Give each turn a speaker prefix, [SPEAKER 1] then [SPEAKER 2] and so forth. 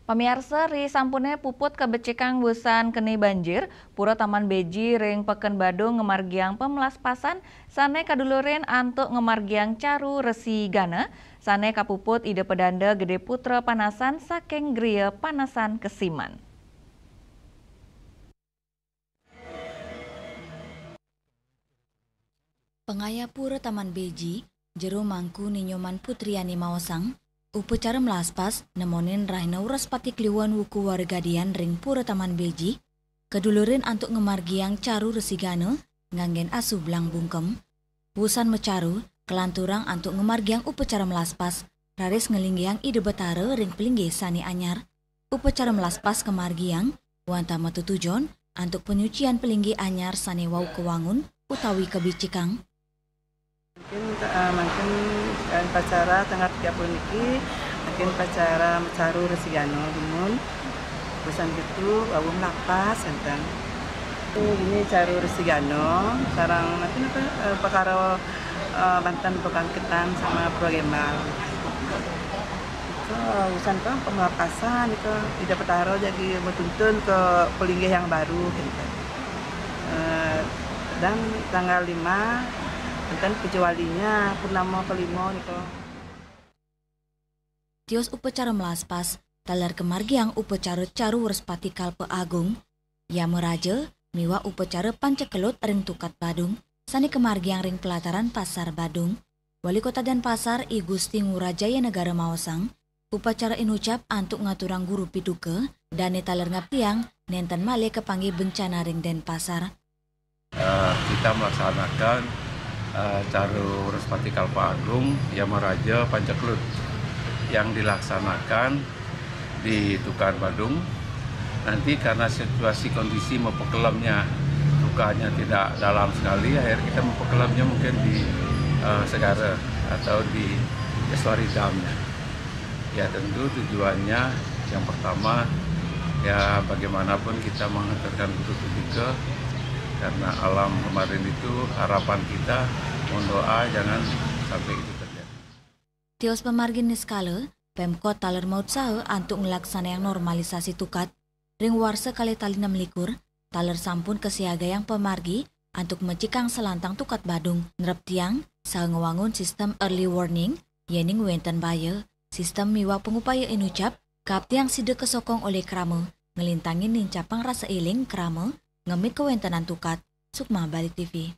[SPEAKER 1] Pamirsa ri sampune puput kabecikang busan keni banjir, pura Taman Beji ring Peken Badung ngemargiang pemelaspasan, sane kadulurin antuk ngemargiang caru resi gana, sane kapuput ide pedanda gede putra panasan saking gria panasan kesiman.
[SPEAKER 2] Pengaya pura Taman Beji, jero mangku ninyoman Putriani Mawasang, upacara melaspas nemonin rahina uras pati kliwan wuku wargadian ring pura Taman Beji, kedulurin antuk ngemargiang caru resigano, nganggen asu belang bungkem, wusan mecaru, kelanturang antuk ngemargiang upacara melaspas, raris ngelinggiang ide betara ring pelingge sani anyar, upacara melaspas kemargiang, wanta matutujon, antuk penyucian pelingge anyar sani wau kewangun, utawi kebicikang.
[SPEAKER 3] Mungkin pacara tanggal 30 niki mungkin pacara mecaru resigano dimun pesan gitu bawang lapas enten ini caru resigano sarang nanti perkara Banten Pekan Ketan sama Progembal itu urusan kan pemelapasan itu tidak petaro jadi menuntun ke pelinggih yang baru gitu. Dan tanggal 5 dan kecualinya purnama kelima niko.
[SPEAKER 2] Tios upacara melaspas, talar kemargiang upacara caru respati kalpe agung, ya meraja, miwa upacara pancekelut ring tukat Badung, sani kemargiang ring pelataran pasar Badung, wali kota dan pasar I Gusti Ngurajaya Negara Mawasang, upacara inucap antuk ngaturang guru piduke, dan talar ngaptiang, nenten male kepanggih bencana ring Denpasar.
[SPEAKER 4] Kita melaksanakan caru respati kalpe agung Yamaraja Panceklut yang dilaksanakan di Tukar Badung. Nanti karena situasi kondisi mempekelamnya tukanya tidak dalam sekali, akhirnya kita mempekelamnya mungkin di Segara atau di Estuari Damnya. Ya tentu tujuannya yang pertama ya bagaimanapun kita menghantarkan guru ke karena alam kemarin itu harapan kita mohon doa jangan sampai itu terjadi.
[SPEAKER 2] Tios pemargin niskala, Pemkot taler maut sahe antuk ngelaksana yang normalisasi tukat, ring warsa kali tali 6 likur, taler sampun kesiaga yang pemargi antuk mecikang selantang tukat Badung, nerep tiang, sahe ngewangun sistem early warning, yening wenten baya, sistem miwa pengupaya inucap, kap tiang side kesokong oleh krame, ngelintangin nincapang rasa iling krame, ngemit kewentenan tukat, Sukma Balik TV.